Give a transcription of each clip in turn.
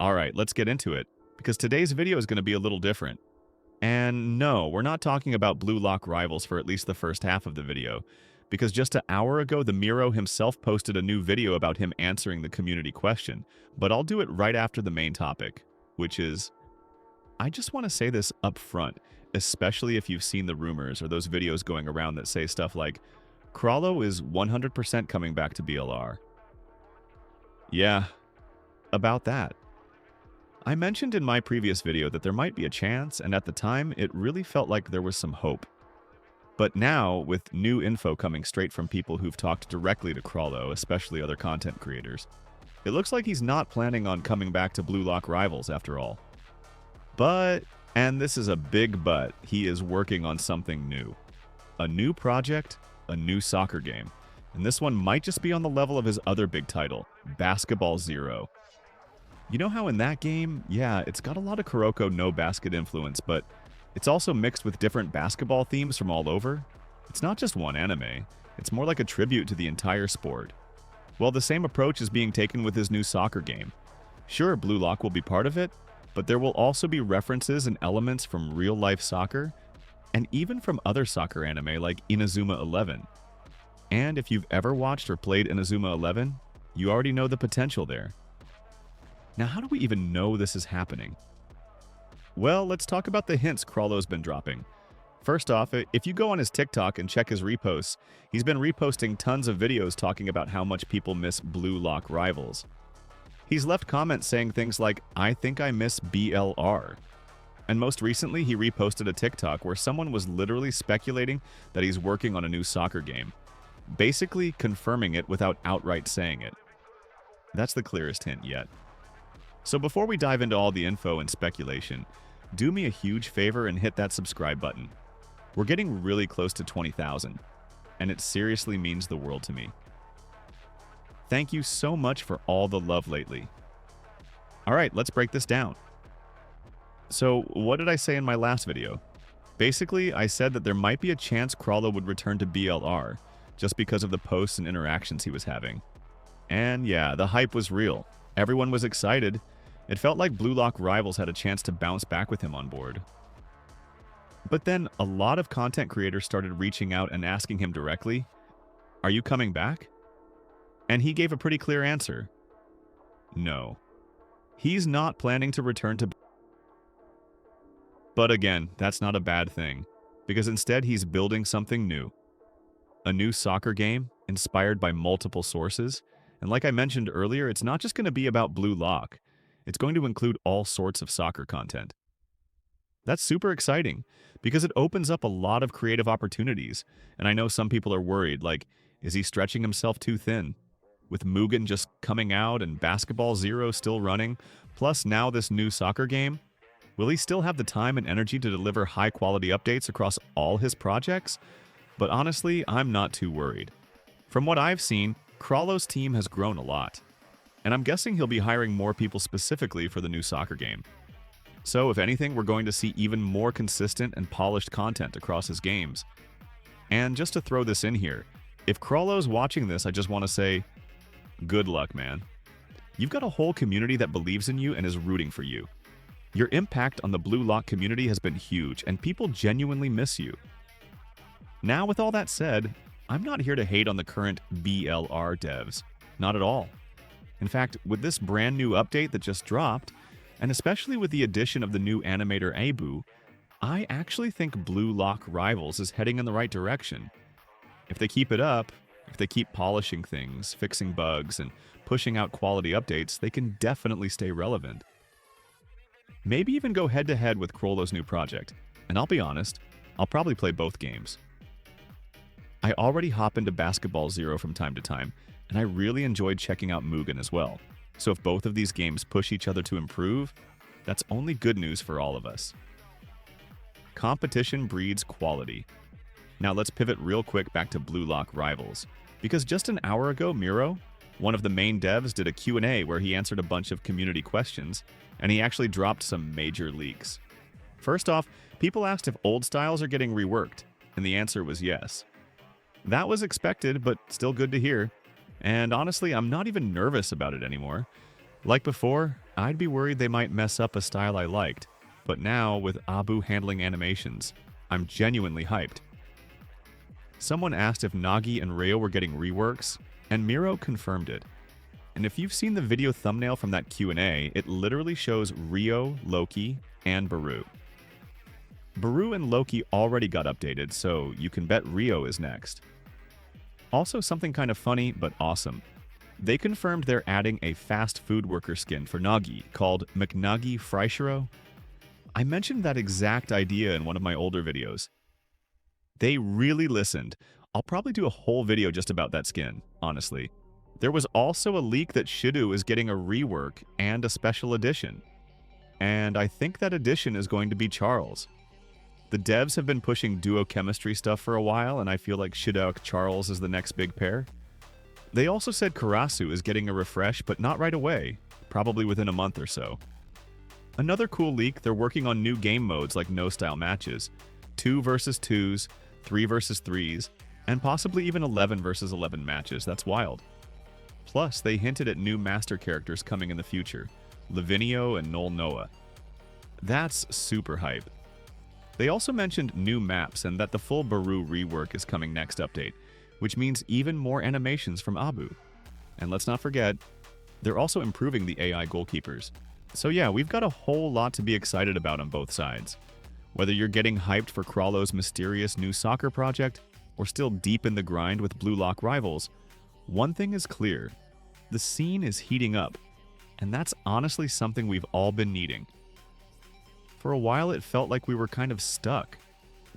Alright, let's get into it, because today's video is going to be a little different. And no, we're not talking about Blue Lock rivals for at least the first half of the video, because just an hour ago the Miro himself posted a new video about him answering the community question, but I'll do it right after the main topic, which is, I just want to say this up front, especially if you've seen the rumors or those videos going around that say stuff like, Chrollo is 100% coming back to BLR. Yeah, about that. I mentioned in my previous video that there might be a chance, and at the time, it really felt like there was some hope. But now, with new info coming straight from people who've talked directly to Chrollo, especially other content creators, it looks like he's not planning on coming back to Blue Lock Rivals after all. But, and this is a big but, he is working on something new. A new project, a new soccer game. And this one might just be on the level of his other big title, Basketball Zero. You know how in that game, yeah, it's got a lot of Kuroko no basket influence, but it's also mixed with different basketball themes from all over? It's not just one anime, it's more like a tribute to the entire sport. Well, the same approach is being taken with his new soccer game. Sure, Blue Lock will be part of it, but there will also be references and elements from real-life soccer, and even from other soccer anime like Inazuma 11. And if you've ever watched or played Inazuma 11, you already know the potential there. Now, how do we even know this is happening? Well, let's talk about the hints Chrollo's been dropping. First off, if you go on his TikTok and check his reposts, he's been reposting tons of videos talking about how much people miss Blue Lock rivals. He's left comments saying things like, I think I miss BLR. And most recently, he reposted a TikTok where someone was literally speculating that he's working on a new soccer game, basically confirming it without outright saying it. That's the clearest hint yet. So before we dive into all the info and speculation, do me a huge favor and hit that subscribe button. We're getting really close to 20,000, and it seriously means the world to me. Thank you so much for all the love lately. Alright, let's break this down. So, what did I say in my last video? Basically, I said that there might be a chance Chrollo would return to BLR, just because of the posts and interactions he was having. And yeah, the hype was real. Everyone was excited. It felt like Blue Lock Rivals had a chance to bounce back with him on board. But then, a lot of content creators started reaching out and asking him directly, are you coming back? And he gave a pretty clear answer. No. He's not planning to return to... But again, that's not a bad thing, because instead he's building something new. A new soccer game, inspired by multiple sources, and like I mentioned earlier, it's not just going to be about Blue Lock. It's going to include all sorts of soccer content. That's super exciting, because it opens up a lot of creative opportunities, and I know some people are worried, like, is he stretching himself too thin? With Mugen just coming out and Basketball Zero still running, plus now this new soccer game, will he still have the time and energy to deliver high-quality updates across all his projects? But honestly, I'm not too worried. From what I've seen, Chrollo's team has grown a lot, and I'm guessing he'll be hiring more people specifically for the new soccer game. So if anything, we're going to see even more consistent and polished content across his games. And just to throw this in here, if Chrollo's watching this, I just want to say, good luck, man. You've got a whole community that believes in you and is rooting for you. Your impact on the Blue Lock community has been huge, and people genuinely miss you. Now, with all that said, I'm not here to hate on the current BLR devs. Not at all. In fact, with this brand new update that just dropped, and especially with the addition of the new animator Abu, I actually think Blue Lock Rivals is heading in the right direction. If they keep it up, if they keep polishing things, fixing bugs, and pushing out quality updates, they can definitely stay relevant. Maybe even go head-to-head with Chrollo's new project, and I'll be honest, I'll probably play both games. I already hop into Basketball Zero from time to time, and I really enjoyed checking out Mugen as well. So if both of these games push each other to improve, that's only good news for all of us. Competition breeds quality. Now let's pivot real quick back to Blue Lock Rivals, because just an hour ago, Miro, one of the main devs, did a Q&A where he answered a bunch of community questions, and he actually dropped some major leaks. First off, people asked if old styles are getting reworked, and the answer was yes. That was expected, but still good to hear. And honestly, I'm not even nervous about it anymore. Like before, I'd be worried they might mess up a style I liked. But now, with Abu handling animations, I'm genuinely hyped. Someone asked if Nagi and Ryo were getting reworks, and Miro confirmed it. And if you've seen the video thumbnail from that Q&A, it literally shows Ryo, Loki, and Baru. Baru and Loki already got updated, so you can bet Ryo is next. Also, something kind of funny, but awesome. They confirmed they're adding a fast food worker skin for Nagi, called McNagi Freishiro. I mentioned that exact idea in one of my older videos. They really listened. I'll probably do a whole video just about that skin, honestly. There was also a leak that Shido is getting a rework and a special edition. And I think that edition is going to be Charles. The devs have been pushing duo chemistry stuff for a while, and I feel like Shido Charles is the next big pair. They also said Karasu is getting a refresh, but not right away, probably within a month or so. Another cool leak, they're working on new game modes like no-style matches, 2 versus 2s, 3 versus 3s, and possibly even 11 versus 11 matches. That's wild. Plus, they hinted at new master characters coming in the future, Lavinio and Noel Noah. That's super hype. They also mentioned new maps and that the full Baru rework is coming next update, which means even more animations from Abu. And let's not forget, they're also improving the AI goalkeepers. So yeah, we've got a whole lot to be excited about on both sides. Whether you're getting hyped for Chrollo's mysterious new soccer project, or still deep in the grind with Blue Lock Rivals, one thing is clear. The scene is heating up, and that's honestly something we've all been needing. For a while, it felt like we were kind of stuck,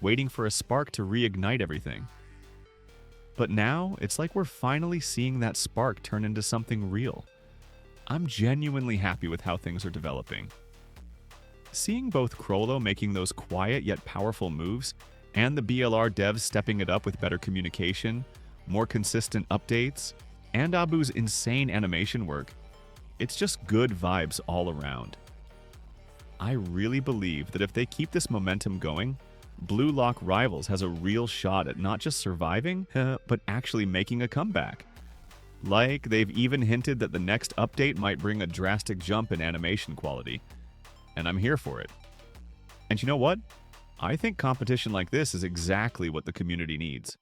waiting for a spark to reignite everything. But now, it's like we're finally seeing that spark turn into something real. I'm genuinely happy with how things are developing. Seeing both Chrollo making those quiet yet powerful moves, and the BLR devs stepping it up with better communication, more consistent updates, and Abu's insane animation work, it's just good vibes all around. I really believe that if they keep this momentum going, Blue Lock Rivals has a real shot at not just surviving, but actually making a comeback. Like, they've even hinted that the next update might bring a drastic jump in animation quality. And I'm here for it. And you know what? I think competition like this is exactly what the community needs.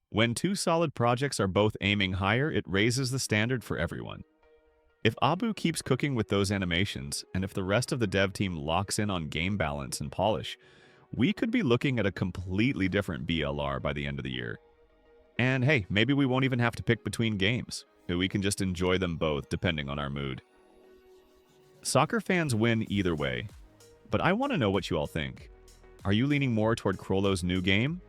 When two solid projects are both aiming higher, it raises the standard for everyone. If Abu keeps cooking with those animations, and if the rest of the dev team locks in on game balance and polish, we could be looking at a completely different BLR by the end of the year. And hey, maybe we won't even have to pick between games. We can just enjoy them both depending on our mood. Soccer fans win either way, but I want to know what you all think. Are you leaning more toward Chrollo's new game?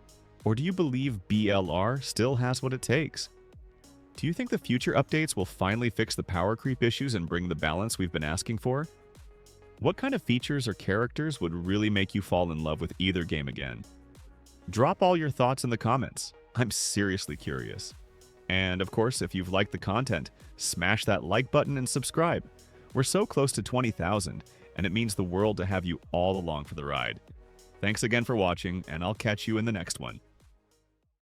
Or do you believe BLR still has what it takes? Do you think the future updates will finally fix the power creep issues and bring the balance we've been asking for? What kind of features or characters would really make you fall in love with either game again? Drop all your thoughts in the comments. I'm seriously curious. And of course, if you've liked the content, smash that like button and subscribe. We're so close to 20,000, and it means the world to have you all along for the ride. Thanks again for watching, and I'll catch you in the next one.